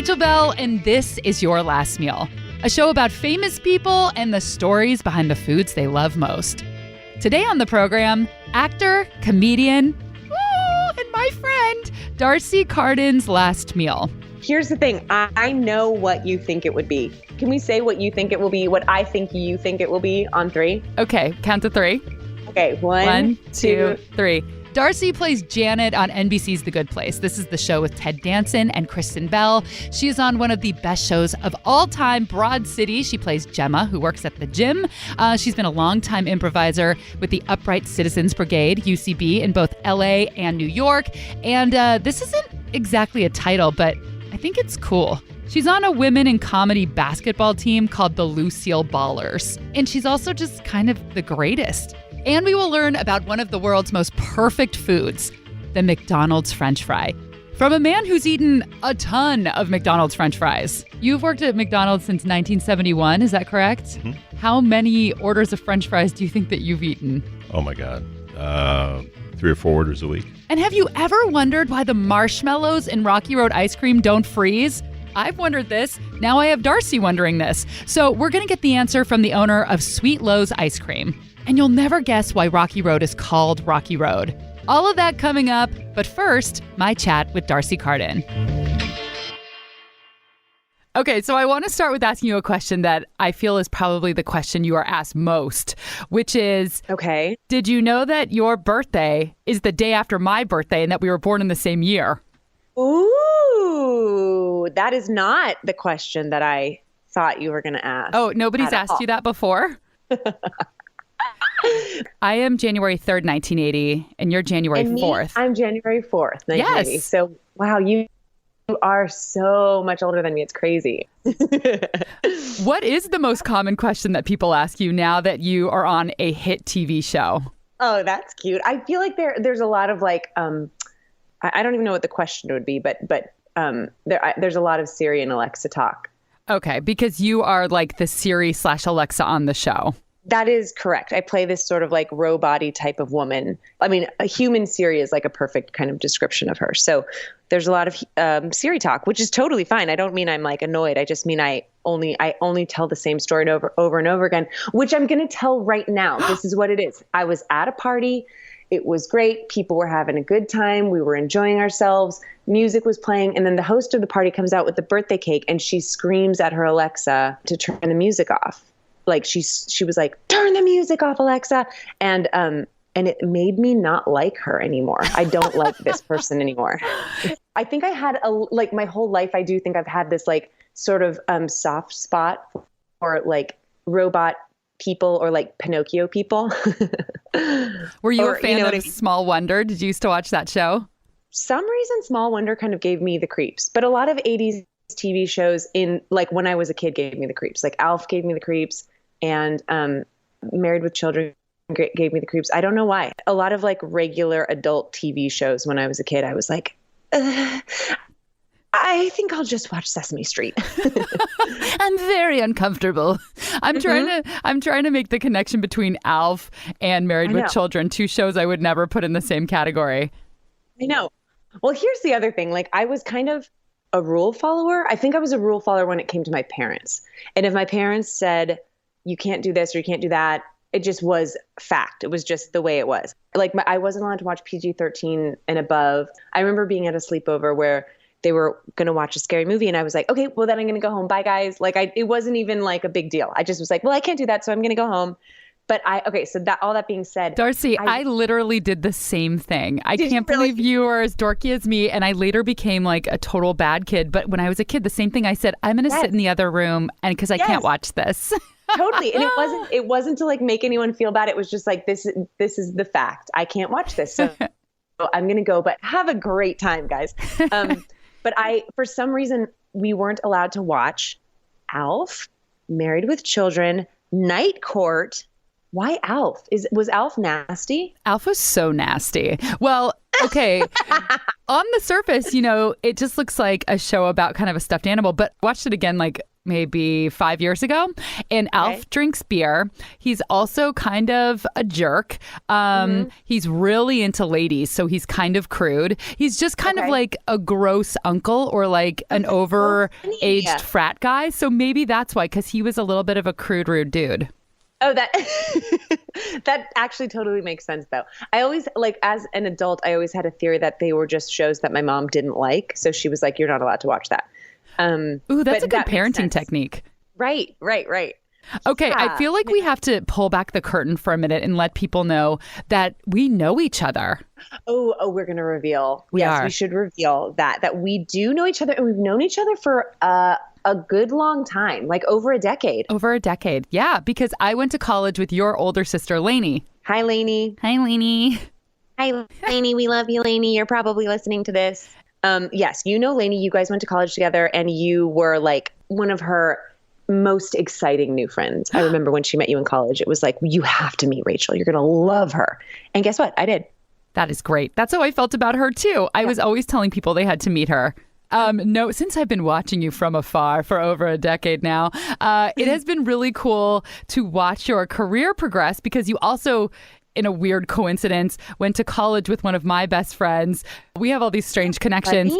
Rachel Belle, and this is Your Last Meal, a show about famous people and the stories behind the foods they love most. Today on the program, actor, comedian, and my friend, Darcy Carden's last meal. Here's the thing. I know what you think it would be. Can we say what you think it will be, what I think you think it will be on 3? Okay, count to 3. Okay, 1, 2, 3. Darcy plays Janet on NBC's The Good Place. This is the show with Ted Danson and Kristen Bell. She is on one of the best shows of all time, Broad City. She plays Gemma, who works at the gym. She's been a longtime improviser with the Upright Citizens Brigade, UCB, in both LA and New York. And this isn't exactly a title, but I think it's cool. She's on a women in comedy basketball team called the Lucille Ballers. And she's also just kind of the greatest. And we will learn about one of the world's most perfect foods, the McDonald's French fry. From a man who's eaten a ton of McDonald's French fries. You've worked at McDonald's since 1971, is that correct? Mm-hmm. How many orders of French fries do you think that you've eaten? Oh my God. 3 or 4 orders a week. And have you ever wondered why the marshmallows in Rocky Road ice cream don't freeze? I've wondered this. Now I have Darcy wondering this. So we're going to get the answer from the owner of Sweet Lowe's Ice Cream. And you'll never guess why Rocky Road is called Rocky Road. All of that coming up. But first, my chat with Darcy Carden. Okay, so I want to start with asking you a question that I feel is probably the question you are asked most, which is, okay, did you know that your birthday is the day after my birthday and that we were born in the same year? Ooh, that is not the question that I thought you were going to ask. Oh, nobody's asked you that before? I am January 3rd, 1980, and you're January 4th. I'm January 4th, 1980. Yes. So, wow, you are so much older than me. It's crazy. What is the most common question that people ask you now that you are on a hit TV show? Oh, that's cute. I feel like there's a lot of like, I don't even know what the question would be, but there's a lot of Siri and Alexa talk. Okay, because you are like the Siri/Alexa on the show. That is correct. I play this sort of like robot-y type of woman. I mean, a human Siri is like a perfect kind of description of her. So there's a lot of Siri talk, which is totally fine. I don't mean I'm like annoyed. I just mean I only tell the same story over and over again, which I'm going to tell right now. This is what it is. I was at a party. It was great. People were having a good time. We were enjoying ourselves. Music was playing. And then the host of the party comes out with the birthday cake and she screams at her Alexa to turn the music off. Like she was like, turn the music off, Alexa. And it made me not like her anymore. I don't like this person anymore. I think I had like my whole life, I do think I've had this like sort of soft spot for like robot people or like Pinocchio people. Were you a fan of Small Wonder? Did you used to watch that show? Some reason Small Wonder kind of gave me the creeps, but a lot of 80s TV shows in like when I was a kid gave me the creeps. Like Alf gave me the creeps and Married with Children gave me the creeps. I don't know why. A lot of like regular adult TV shows when I was a kid, I was like, I think I'll just watch Sesame Street. I'm very uncomfortable. I'm trying to make the connection between Alf and Married with Children, 2 shows I would never put in the same category. I know. Well, here's the other thing. Like I was kind of a rule follower. I think I was a rule follower when it came to my parents. And if my parents said, you can't do this or you can't do that, it just was fact. It was just the way it was. Like I wasn't allowed to watch PG-13 and above. I remember being at a sleepover where they were going to watch a scary movie. And I was like, okay, well then I'm going to go home. Bye guys. Like it wasn't even like a big deal. I just was like, well, I can't do that. So I'm going to go home. But so all that being said, Darcy, I literally did the same thing. I can't believe you are as dorky as me. And I later became like a total bad kid. But when I was a kid, the same thing I said, I'm going to sit in the other room and because I can't watch this. Totally. And it wasn't to like make anyone feel bad. It was just like, this is the fact. I can't watch this. So I'm going to go, but have a great time, guys. But for some reason, we weren't allowed to watch Alf, Married with Children, Night Court. Why Alf? Was Alf nasty? Alf was so nasty. Well, okay. On the surface, it just looks like a show about kind of a stuffed animal, but I watched it again like maybe 5 years ago. And Alf drinks beer. He's also kind of a jerk. He's really into ladies, so he's kind of crude. He's just kind of like a gross uncle or like an over-aged frat guy. So maybe that's why, because he was a little bit of a crude, rude dude. Oh, that that actually totally makes sense, though. I always, like, as an adult, I always had a theory that they were just shows that my mom didn't like. So she was like, you're not allowed to watch that. Ooh, that's a good parenting technique. Right. Okay, Yeah. I feel like we have to pull back the curtain for a minute and let people know that we know each other. Oh, we're going to reveal. We are. We should reveal that we do know each other, and we've known each other for a good long time, like over a decade. Over a decade. Yeah, because I went to college with your older sister, Lainey. Hi, Lainey. Hi, Lainey. Hi, Lainey. We love you, Lainey. You're probably listening to this. Yes, you know Lainey. You guys went to college together, and you were like one of her most exciting new friends. I remember when she met you in college, it was like, you have to meet Rachel. You're going to love her. And guess what? I did. That is great. That's how I felt about her, too. I was always telling people they had to meet her. No, since I've been watching you from afar for over a decade now, it has been really cool to watch your career progress because you also, in a weird coincidence, went to college with one of my best friends. We have all these strange connections.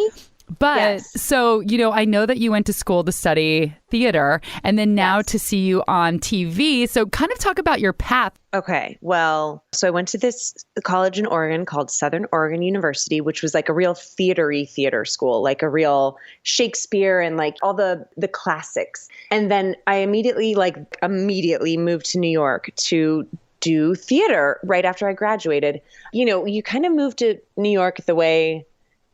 But so, I know that you went to school to study theater and then now to see you on TV. So kind of talk about your path. Okay. Well, so I went to this college in Oregon called Southern Oregon University, which was like a real theater school, like a real Shakespeare and like all the classics. And then I immediately moved to New York to do theater right after I graduated. You kind of move to New York the way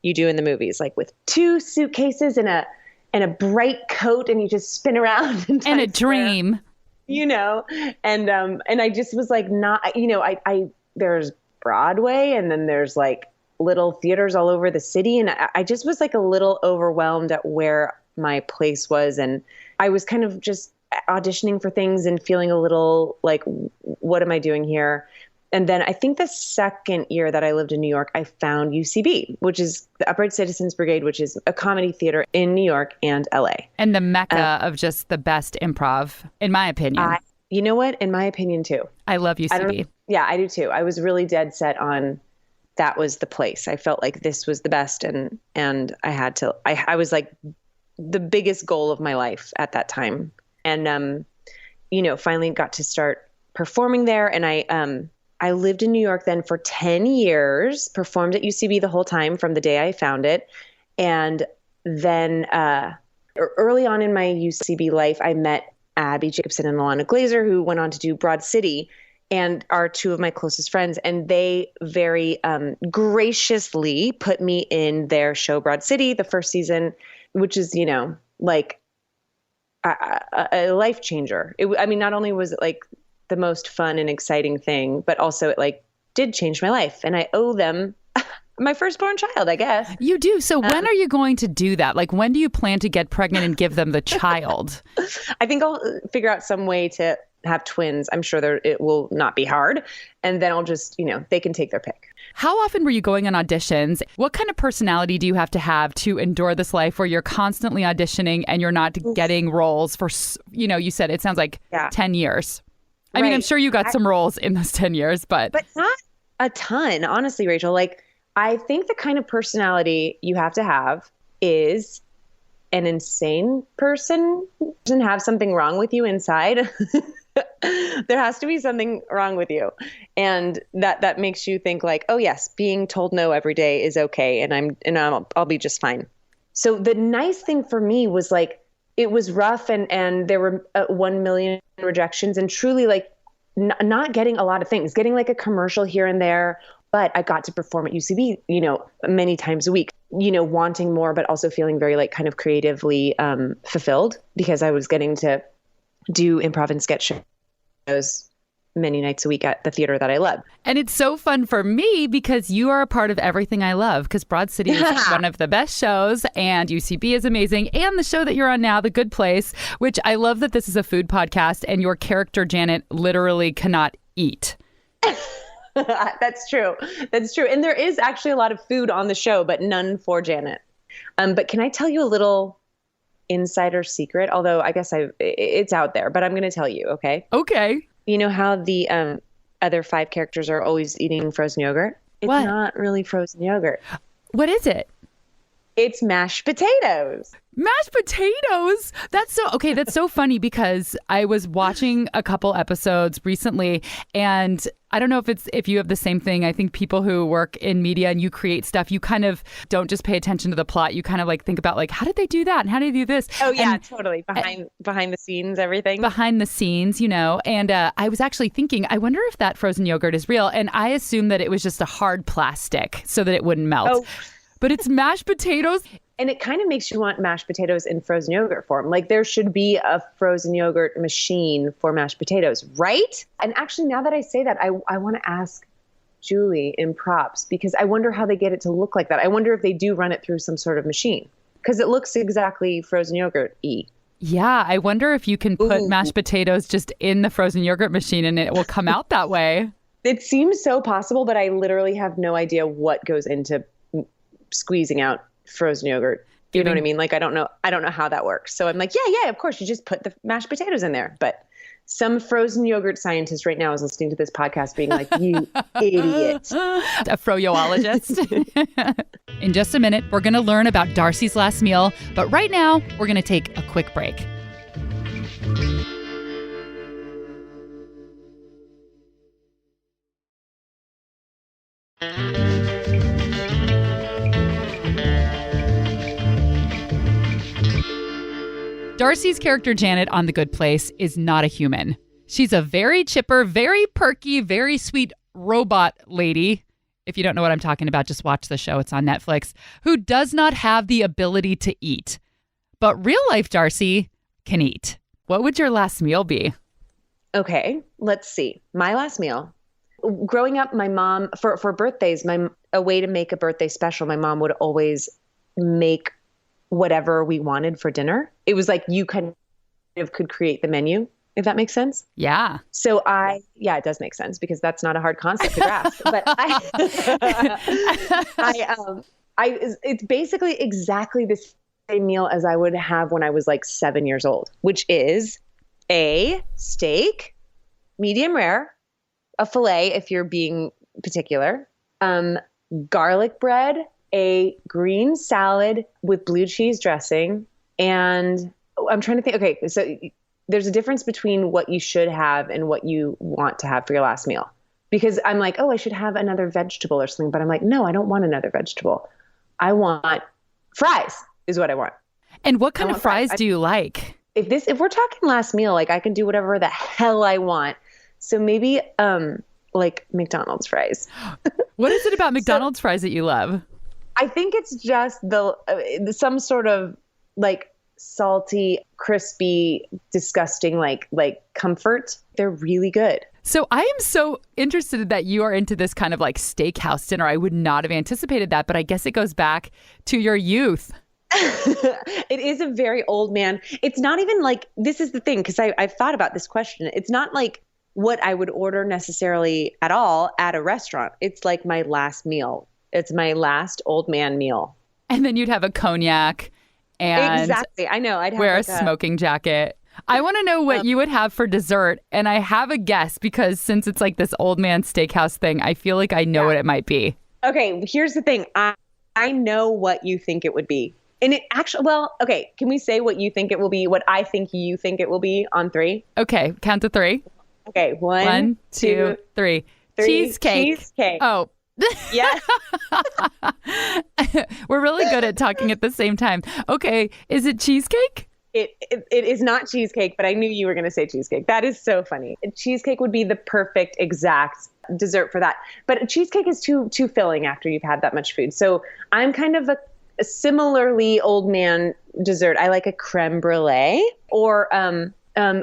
you do in the movies, like with 2 suitcases and a bright coat, and you just spin around and a dream, and I just was like, not, I there's Broadway, and then there's like little theaters all over the city, and I just was like a little overwhelmed at where my place was, and I was kind of just auditioning for things and feeling a little like, what am I doing here? And then I think the second year that I lived in New York, I found UCB, which is the Upright Citizens Brigade, which is a comedy theater in New York and LA. And the mecca of just the best improv, in my opinion. You know what? In my opinion, too. I love UCB. I do, too. I was really dead set on that was the place. I felt like this was the best. And I had to, I was like the biggest goal of my life at that time. And, finally got to start performing there. And I lived in New York then for 10 years, performed at UCB the whole time from the day I found it. And then early on in my UCB life, I met Abby Jacobson and Alana Glazer, who went on to do Broad City and are 2 of my closest friends. And they very graciously put me in their show Broad City, the first season, which is, like a life changer. Not only was it like the most fun and exciting thing, but also it like did change my life. And I owe them my firstborn child, I guess. You do. So when are you going to do that? Like, when do you plan to get pregnant and give them the child? I think I'll figure out some way to have twins. I'm sure it will not be hard. And then I'll just, they can take their pick. How often were you going on auditions? What kind of personality do you have to endure this life where you're constantly auditioning and you're not getting roles for, you said it sounds like 10 years. I mean, I'm sure you got some roles in those 10 years, but not a ton, honestly, Rachel. Like, I think the kind of personality you have to have is an insane person. Doesn't have something wrong with you inside. There has to be something wrong with you. And that makes you think like, oh yes, being told no every day is okay. And I'll be just fine. So the nice thing for me was like, it was rough and there were 1 million rejections and truly like not getting a lot of things, getting like a commercial here and there. But I got to perform at UCB, many times a week, wanting more, but also feeling very like kind of creatively fulfilled because I was getting to do improv and sketch shows many nights a week at the theater that I love. And it's so fun for me because you are a part of everything I love because Broad City is one of the best shows and UCB is amazing. And the show that you're on now, The Good Place, which I love that this is a food podcast and your character, Janet, literally cannot eat. That's true. And there is actually a lot of food on the show, but none for Janet. But can I tell you a little insider secret, although I guess it's out there, but I'm going to tell you, okay? Okay. You know how the other 5 characters are always eating frozen yogurt? It's What? not really frozen yogurt. What is it? It's mashed potatoes. Mashed potatoes? That's so funny because I was watching a couple episodes recently, and I don't know if you have the same thing. I think people who work in media and you create stuff, you kind of don't just pay attention to the plot. You kind of like think about like, how did they do that? And how did they do this? Oh yeah, totally. Behind the scenes, everything. Behind the scenes, And I was actually thinking, I wonder if that frozen yogurt is real. And I assumed that it was just a hard plastic so that it wouldn't melt. Oh. But it's mashed potatoes. And it kind of makes you want mashed potatoes in frozen yogurt form. Like there should be a frozen yogurt machine for mashed potatoes, right? And actually, now that I say that, I want to ask Julie in props because I wonder how they get it to look like that. I wonder if they do run it through some sort of machine because it looks exactly frozen yogurt-y. Yeah, I wonder if you can put mashed potatoes just in the frozen yogurt machine and it will come out that way. It seems so possible, but I literally have no idea what goes into squeezing out frozen yogurt. You know what I mean? Like, I don't know how that works. So I'm like, yeah, of course you just put the mashed potatoes in there. But some frozen yogurt scientist right now is listening to this podcast being like, you idiot. A froyoologist. In just a minute, we're going to learn about Darcy's last meal. But right now, we're going to take a quick break. Darcy's character Janet on The Good Place is not a human. She's a very chipper, very perky, very sweet robot lady. If you don't know what I'm talking about, just watch the show. It's on Netflix. Who does not have the ability to eat. But real life Darcy can eat. What would your last meal be? Okay, let's see. My last meal. Growing up, my mom, for birthdays, a way to make a birthday special, my mom would always make whatever we wanted for dinner. It was like you kind of could create the menu, if that makes sense. Yeah. So it does make sense because that's not a hard concept to grasp. But it's basically exactly the same meal as I would have when I was like 7 years old, which is a steak, medium rare, a filet if you're being particular, garlic bread, a green salad with blue cheese dressing. And I'm trying to think, okay, so there's a difference between what you should have and what you want to have for your last meal. Because I'm like, I should have another vegetable or something. But I'm like, no, I don't want another vegetable. I want fries is what I want. And what kind of fries do you like? If we're talking last meal, like I can do whatever the hell I want. So maybe like McDonald's fries. What is it about McDonald's fries that you love? I think it's just some sort of like salty, crispy, disgusting, like comfort. They're really good. So I am so interested that you are into this kind of like steakhouse dinner. I would not have anticipated that, but I guess it goes back to your youth. It is a very old man. It's not even like, this is the thing, because I've thought about this question. It's not like what I would order necessarily at all at a restaurant. It's like my last meal. It's my last old man meal. And then you'd have a cognac and exactly. I know. I'd have wear like a smoking jacket. I want to know what you would have for dessert. And I have a guess because since it's like this old man steakhouse thing, I feel like I know what it might be. Okay. Here's the thing. I know what you think it would be. And it actually, okay. Can we say what you think it will be? What I think you think it will be on 3? Okay. Count to 3. Okay. 1, 2, 3. Cheesecake. Oh. Yeah. We're really good at talking at the same time. Okay. Is it cheesecake? It is not cheesecake, but I knew you were going to say cheesecake. That is so funny. Cheesecake would be the perfect exact dessert for that. But cheesecake is too filling after you've had that much food. So I'm kind of a similarly old man dessert. I like a creme brulee or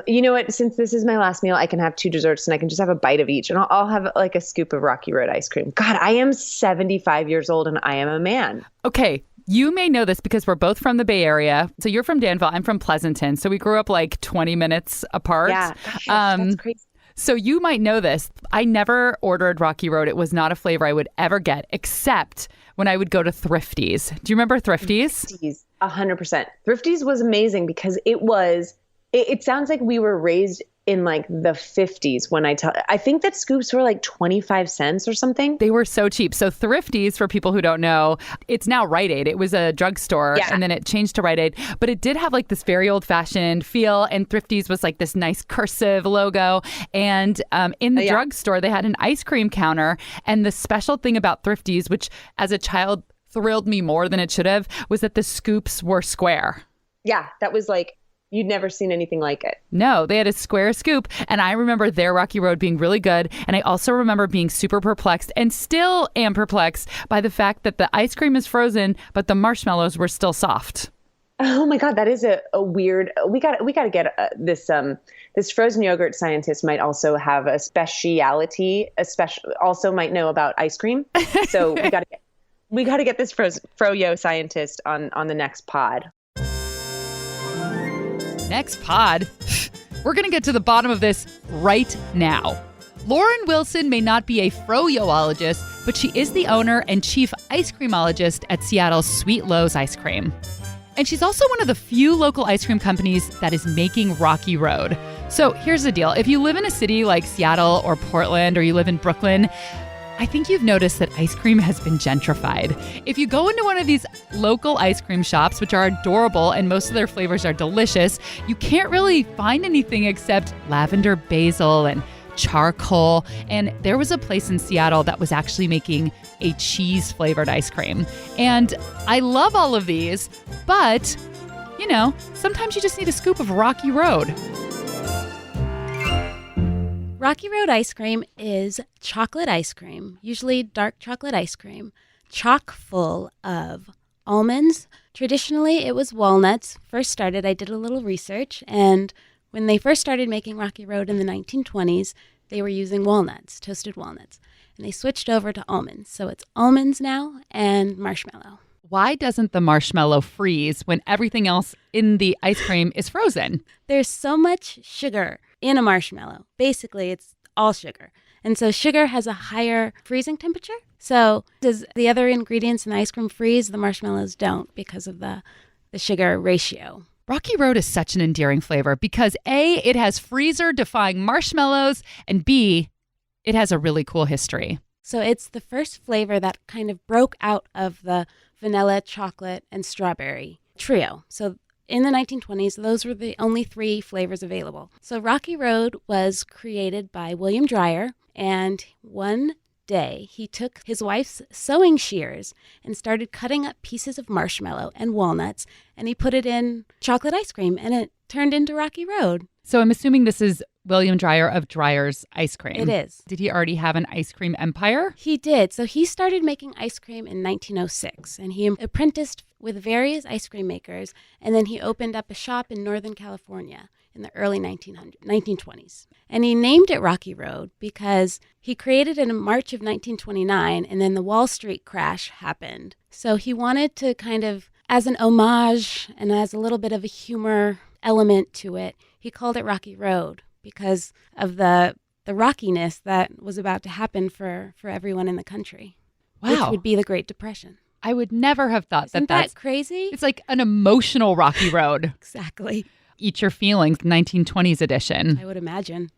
you know what? Since this is my last meal, I can have 2 desserts and I can just have a bite of each. And I'll have like a scoop of Rocky Road ice cream. God, I am 75 years old and I am a man. Okay. You may know this because we're both from the Bay Area. So you're from Danville. I'm from Pleasanton. So we grew up like 20 minutes apart. Yeah. Gosh, that's crazy. So you might know this. I never ordered Rocky Road. It was not a flavor I would ever get, except when I would go to Thrifties. Do you remember Thrifties? Thrifties, 100%. Thrifties was amazing because it sounds like we were raised in like the 50s when I think that scoops were like 25 cents or something. They were so cheap. So Thrifties, for people who don't know, it's now Rite Aid. It was a drugstore and then it changed to Rite Aid. But it did have like this very old fashioned feel. And Thrifties was like this nice cursive logo. And in the drugstore, they had an ice cream counter. And the special thing about Thrifties, which as a child thrilled me more than it should have, was that the scoops were square. Yeah, that was like, you'd never seen anything like it. No, they had a square scoop. And I remember their Rocky Road being really good. And I also remember being super perplexed and still am perplexed by the fact that the ice cream is frozen, but the marshmallows were still soft. Oh my God, that is a weird. We got to get this. This frozen yogurt scientist might also have a speciality. Also might know about ice cream. So we got to get this froyo scientist on the next pod. Next pod, we're going to get to the bottom of this right now. Lauren Wilson may not be a froyoologist, but she is the owner and chief ice creamologist at Seattle's Sweet Lowe's Ice Cream. And she's also one of the few local ice cream companies that is making Rocky Road. So here's the deal. If you live in a city like Seattle or Portland, or you live in Brooklyn, I think you've noticed that ice cream has been gentrified. If you go into one of these local ice cream shops, which are adorable and most of their flavors are delicious, you can't really find anything except lavender basil and charcoal. And there was a place in Seattle that was actually making a cheese-flavored ice cream. And I love all of these, but, you know, sometimes you just need a scoop of Rocky Road. Rocky Road ice cream is chocolate ice cream, usually dark chocolate ice cream, chock full of almonds. Traditionally, it was walnuts. First started, I did a little research, and when they first started making Rocky Road in the 1920s, they were using walnuts, toasted walnuts, and they switched over to almonds. So it's almonds now and marshmallow. Why doesn't the marshmallow freeze when everything else in the ice cream is frozen? There's so much sugar in a marshmallow. Basically, it's all sugar. And so sugar has a higher freezing temperature. So does the other ingredients in the ice cream freeze? The marshmallows don't because of the sugar ratio. Rocky Road is such an endearing flavor because A, it has freezer-defying marshmallows, and B, it has a really cool history. So it's the first flavor that kind of broke out of the vanilla, chocolate, and strawberry trio. So in the 1920s, those were the only three flavors available. So Rocky Road was created by William Dreyer, and one day he took his wife's sewing shears and started cutting up pieces of marshmallow and walnuts, and he put it in chocolate ice cream, and it turned into Rocky Road. So I'm assuming this is William Dreyer of Dreyer's Ice Cream. It is. Did he already have an ice cream empire? He did. So he started making ice cream in 1906, and he apprenticed with various ice cream makers, and then he opened up a shop in Northern California in the early 1920s. And he named it Rocky Road because he created it in March of 1929, and then the Wall Street crash happened. So he wanted to kind of, as an homage and as a little bit of a humor element to it, he called it Rocky Road because of the rockiness that was about to happen for everyone in the country. Wow. Which would be the Great Depression. I would never have thought Isn't that's crazy? It's like an emotional Rocky Road. Exactly. Eat Your Feelings 1920s edition. I would imagine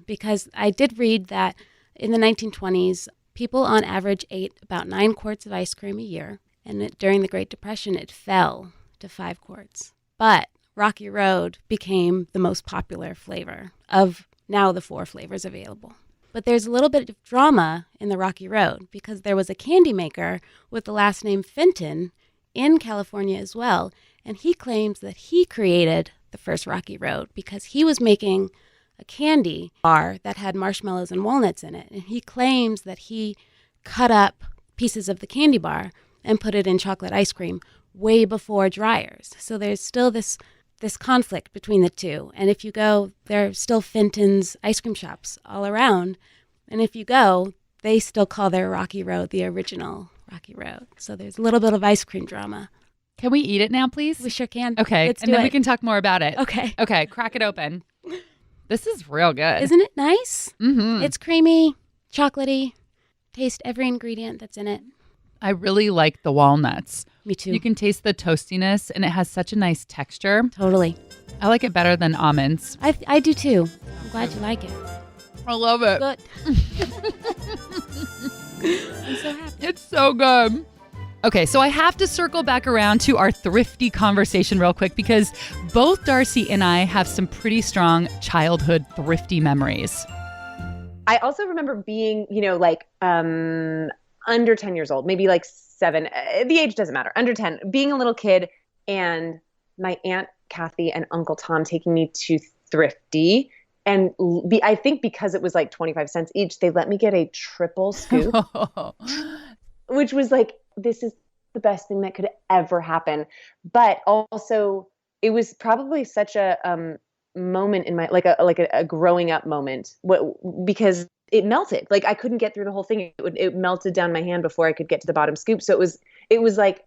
because I did read that in the 1920s, people on average ate about 9 quarts of ice cream a year. And during the Great Depression, it fell to 5 quarts. But Rocky Road became the most popular flavor of now the 4 flavors available. But there's a little bit of drama in the Rocky Road because there was a candy maker with the last name Fenton in California as well. And he claims that he created the first Rocky Road because he was making a candy bar that had marshmallows and walnuts in it. And he claims that he cut up pieces of the candy bar and put it in chocolate ice cream way before Dreyer's. So there's still this conflict between the two. And if you go, there are still Fenton's ice cream shops all around. And if you go, they still call their Rocky Road the original Rocky Road. So there's a little bit of ice cream drama. Can we eat it now, please? We sure can. Okay. Let's and do then it. we can talk more about it. Okay. Okay. Crack it open. This is real good. Isn't it nice? Mm-hmm. It's creamy, chocolatey. Taste every ingredient that's in it. I really like the walnuts. Me too. You can taste the toastiness, and it has such a nice texture. Totally. I like it better than almonds. I do too. I'm glad you like it. I love it. Good. I'm so happy. It's so good. Okay, so I have to circle back around to our thrifty conversation real quick because both Darcy and I have some pretty strong childhood thrifty memories. I also remember being, under 10 years old, maybe like 7. The age doesn't matter. Under 10, being a little kid, and my Aunt Kathy and Uncle Tom taking me to Thrifty. And I think because it was like 25 cents each, they let me get a triple scoop, which was like, this is the best thing that could ever happen. But also, it was probably such a moment in my a growing up moment, because it melted. Like I couldn't get through the whole thing. It melted down my hand before I could get to the bottom scoop. So it was like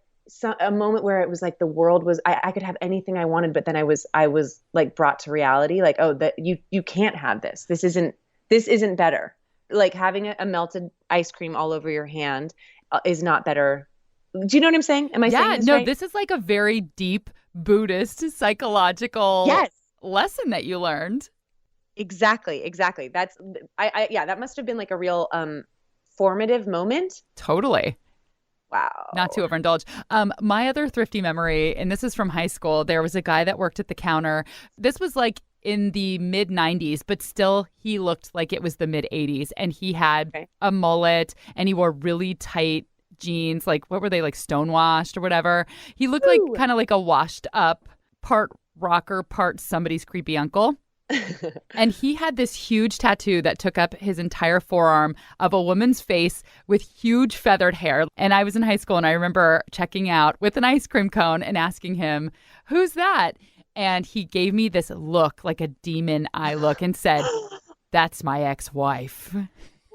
a moment where it was like the world was, I could have anything I wanted, but then I was like brought to reality. Like, oh, that you can't have this. This isn't better. Like having a melted ice cream all over your hand is not better. Do you know what I'm saying? Am I saying this right? This is like a very deep Buddhist psychological lesson that you learned. Exactly. That's that must have been like a real formative moment. Totally. Wow. Not to overindulge. My other thrifty memory, and this is from high school, there was a guy that worked at the counter. This was like in the mid 90s, but still he looked like it was the mid 80s. And he had a mullet and he wore really tight jeans. Like, what were they, like stonewashed or whatever? He looked like kind of like a washed up part rocker, part somebody's creepy uncle. And he had this huge tattoo that took up his entire forearm of a woman's face with huge feathered hair. And I was in high school and I remember checking out with an ice cream cone and asking him, "Who's that?" And he gave me this look, like a demon eye look, and said, "That's my ex-wife."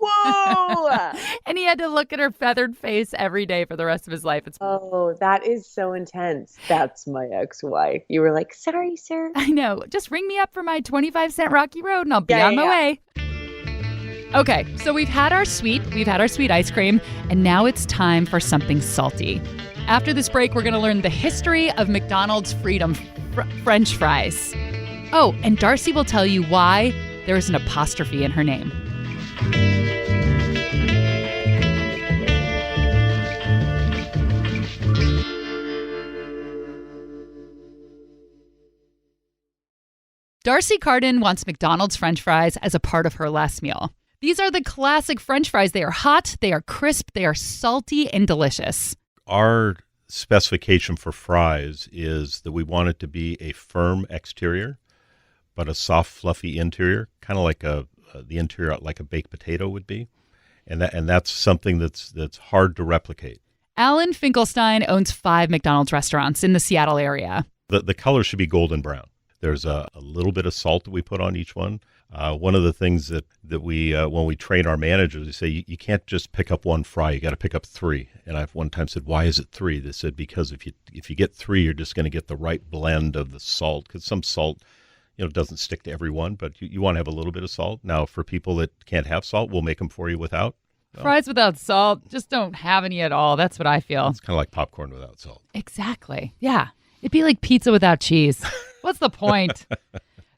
Whoa! And he had to look at her feathered face every day for the rest of his life. Oh, that is so intense. That's my ex-wife. You were like, "Sorry, sir." I know. Just ring me up for my 25-cent Rocky Road and I'll be on my way. Okay, so we've had our sweet ice cream, and now it's time for something salty. After this break, we're going to learn the history of McDonald's Freedom French fries. Oh, and Darcy will tell you why there is an apostrophe in her name. Darcy Carden wants McDonald's French fries as a part of her last meal. These are the classic French fries. They are hot, they are crisp, they are salty and delicious. Our specification for fries is that we want it to be a firm exterior, but a soft, fluffy interior, kind of like the interior like a baked potato would be. And that's something that's hard to replicate. Alan Finklestein owns 5 McDonald's restaurants in the Seattle area. The color should be golden brown. There's a little bit of salt that we put on each one. One of the things that we, when we train our managers, we say, you can't just pick up one fry, you got to pick up 3. And I've one time said, why is it 3? They said, because if you get 3, you're just going to get the right blend of the salt, because some salt, doesn't stick to everyone, but you want to have a little bit of salt. Now, for people that can't have salt, we'll make them for you without. Fries without salt, just don't have any at all. That's what I feel. It's kind of like popcorn without salt. Exactly. Yeah. It'd be like pizza without cheese. What's the point?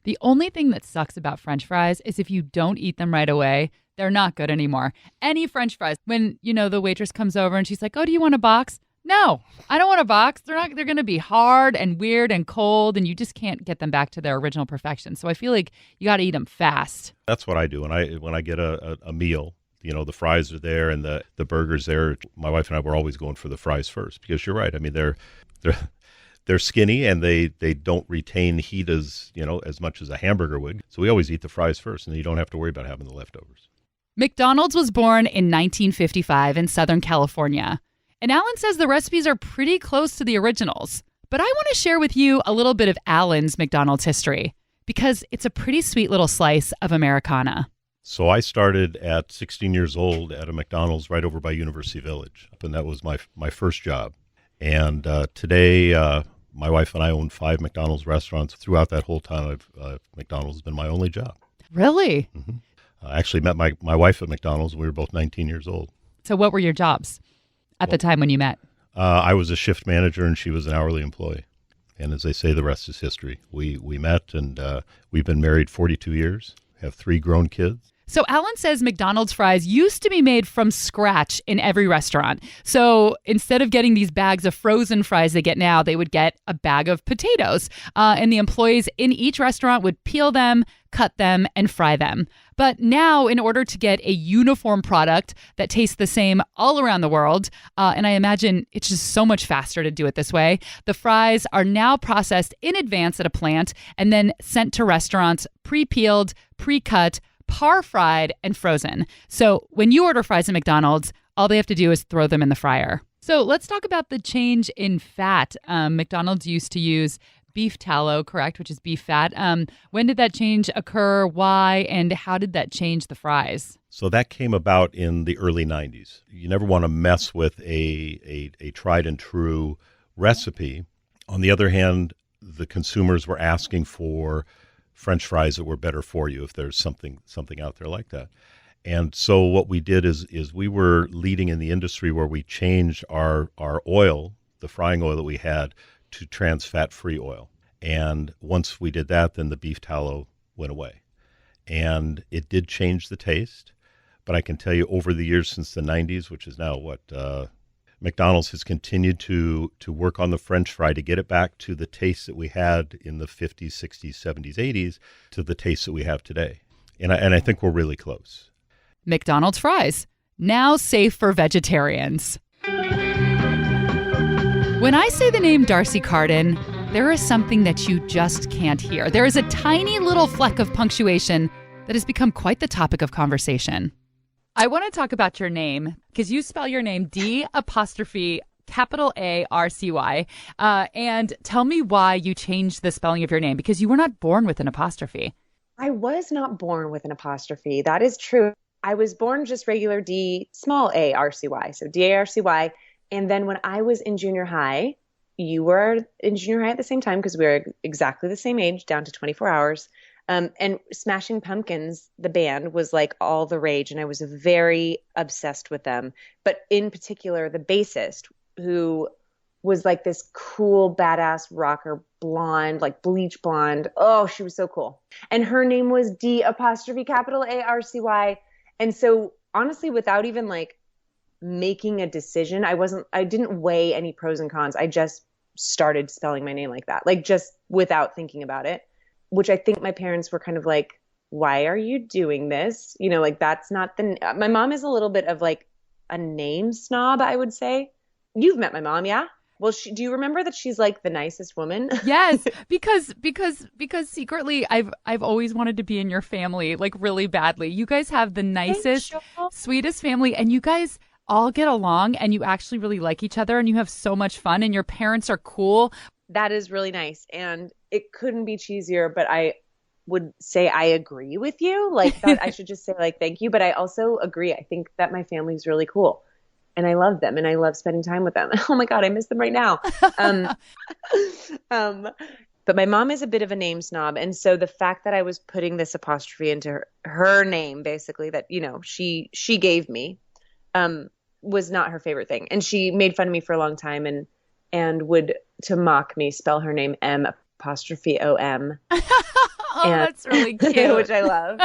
The only thing that sucks about French fries is if you don't eat them right away, they're not good anymore. Any French fries, when, the waitress comes over and she's like, "Oh, do you want a box?" No, I don't want a box. They're going to be hard and weird and cold, and you just can't get them back to their original perfection. So I feel like you got to eat them fast. That's what I do. When I get a meal, the fries are there and the burger's there. My wife and I were always going for the fries first, because you're right. I mean, they're skinny and they don't retain heat as much as a hamburger would. So we always eat the fries first, and you don't have to worry about having the leftovers. McDonald's was born in 1955 in Southern California. And Alan says the recipes are pretty close to the originals. But I want to share with you a little bit of Alan's McDonald's history, because it's a pretty sweet little slice of Americana. So I started at 16 years old at a McDonald's right over by University Village, and that was my first job. And today, my wife and I own 5 McDonald's restaurants. Throughout that whole time, McDonald's has been my only job. Really? Hmm. I actually met my wife at McDonald's when we were both 19 years old. So what were your jobs at the time when you met? I was a shift manager and she was an hourly employee. And as they say, the rest is history. We met and we've been married 42 years, have 3 grown kids. So Alan says McDonald's fries used to be made from scratch in every restaurant. So instead of getting these bags of frozen fries they get now, they would get a bag of potatoes. And the employees in each restaurant would peel them, cut them, and fry them. But now, in order to get a uniform product that tastes the same all around the world, and I imagine it's just so much faster to do it this way, the fries are now processed in advance at a plant and then sent to restaurants pre-peeled, pre-cut, par-fried, and frozen. So when you order fries at McDonald's, all they have to do is throw them in the fryer. So let's talk about the change in fat. McDonald's used to use beef tallow, correct, which is beef fat. When did that change occur? Why? And how did that change the fries? So that came about in the early 90s. You never want to mess with a tried and true recipe. On the other hand, the consumers were asking for French fries that were better for you if there's something out there like that. And so what we did is we were leading in the industry where we changed our oil, the frying oil that we had, to trans fat-free oil. And once we did that, then the beef tallow went away. And it did change the taste. But I can tell you over the years since the 90s, which is now McDonald's has continued to work on the French fry to get it back to the taste that we had in the 50s, 60s, 70s, 80s to the taste that we have today. And I think we're really close. McDonald's fries, now safe for vegetarians. When I say the name Darcy Carden, there is something that you just can't hear. There is a tiny little fleck of punctuation that has become quite the topic of conversation. I want to talk about your name because you spell your name D''A''. And tell me why you changed the spelling of your name, because you were not born with an apostrophe. I was not born with an apostrophe. That is true. I was born just regular D, small a, R-C-Y. So D-A-R-C-Y. And then when I was in junior high, you were in junior high at the same time because we were exactly the same age, down to 24 hours. And Smashing Pumpkins, the band, was like all the rage, and I was very obsessed with them. But in particular, the bassist, who was like this cool, badass rocker, blonde, like bleach blonde. Oh, she was so cool. And her name was D''A''. And so honestly, without even like making a decision, I didn't weigh any pros and cons. I just started spelling my name like that, like just without thinking about it. Which I think my parents were kind of like, why are you doing this? You know, like that's not my mom is a little bit of like a name snob, I would say. You've met my mom, yeah? Well, do you remember that she's like the nicest woman? Yes, because secretly I've always wanted to be in your family, like really badly. You guys have the nicest, sweetest family, and you guys all get along and you actually really like each other and you have so much fun and your parents are cool. That is really nice. And it couldn't be cheesier, but I would say I agree with you. Like that, I should just say like, thank you. But I also agree. I think that my family's really cool and I love them and I love spending time with them. Oh my God, I miss them right now. But my mom is a bit of a name snob. And so the fact that I was putting this apostrophe into her name, basically that, you know, she gave me, was not her favorite thing. And she made fun of me for a long time and would, to mock me, spell her name M''O''M. That's really cute. Which I love.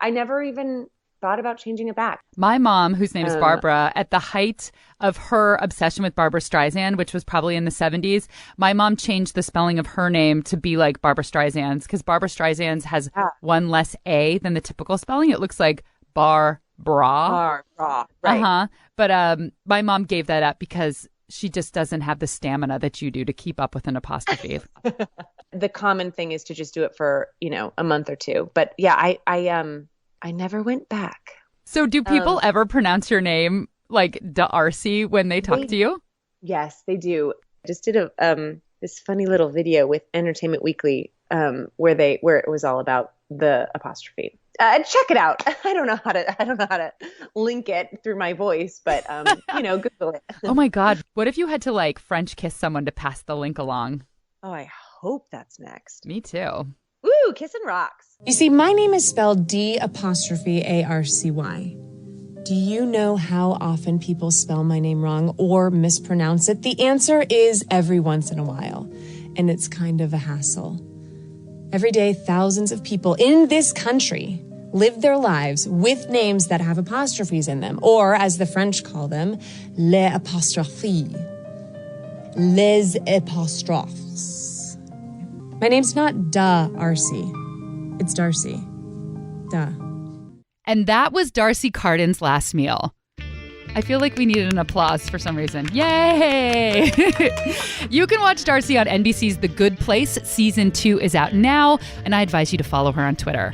I never even thought about changing it back. My mom, whose name is Barbara, at the height of her obsession with Barbra Streisand, which was probably in the 70s, my mom changed the spelling of her name to be like Barbra Streisand's because Barbra Streisand's has one less A than the typical spelling. It looks like Bra. Right. But my mom gave that up because she just doesn't have the stamina that you do to keep up with an apostrophe. The common thing is to just do it for, you know, a month or two. But yeah, I never went back. So do people ever pronounce your name like Darcy when they talk to you? Yes, they do. I just did this funny little video with Entertainment Weekly where it was all about the apostrophe. Check it out. I don't know how to link it through my voice, but you know, Google it. Oh my God. What if you had to like French kiss someone to pass the link along? Oh, I hope that's next. Me too. Woo! Woo! Kissing rocks. You see, my name is spelled D'_ARCY. Do you know how often people spell my name wrong or mispronounce it? The answer is every once in a while, and it's kind of a hassle. Every day, thousands of people in this country live their lives with names that have apostrophes in them, or as the French call them, les apostrophes. Les apostrophes. My name's not Darcy. It's Darcy. Duh. And that was Darcy Carden's last meal. I feel like we needed an applause for some reason. Yay! You can watch Darcy on NBC's The Good Place. Season 2 is out now, and I advise you to follow her on Twitter.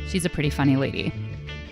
She's a pretty funny lady.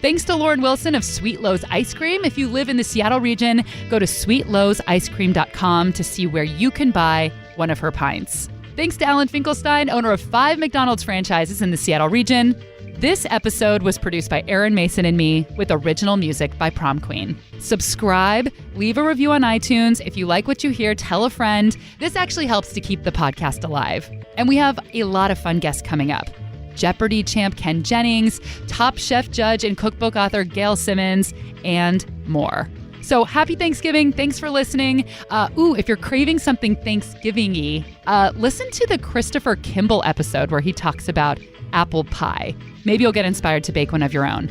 Thanks to Lauren Wilson of Sweet Lowe's Ice Cream. If you live in the Seattle region, go to sweetlowsicecream.com to see where you can buy one of her pints. Thanks to Alan Finklestein, owner of 5 McDonald's franchises in the Seattle region. This episode was produced by Aaron Mason and me with original music by Prom Queen. Subscribe, leave a review on iTunes. If you like what you hear, tell a friend. This actually helps to keep the podcast alive. And we have a lot of fun guests coming up. Jeopardy champ Ken Jennings, Top Chef judge and cookbook author Gail Simmons, and more. So happy Thanksgiving. Thanks for listening. If you're craving something Thanksgiving-y, listen to the Christopher Kimball episode where he talks about apple pie. Maybe you'll get inspired to bake one of your own.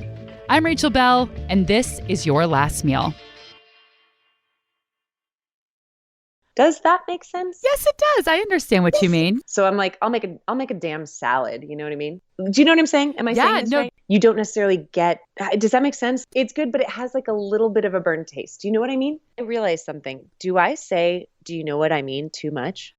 I'm Rachel Belle, and this is Your Last Meal. Does that make sense? Yes, it does. I understand what you mean. So I'm like, I'll make a damn salad. You know what I mean? Do you know what I'm saying? Am I saying this right? You don't necessarily get, does that make sense? It's good, but it has like a little bit of a burnt taste. Do you know what I mean? I realized something. Do I say, do you know what I mean too much?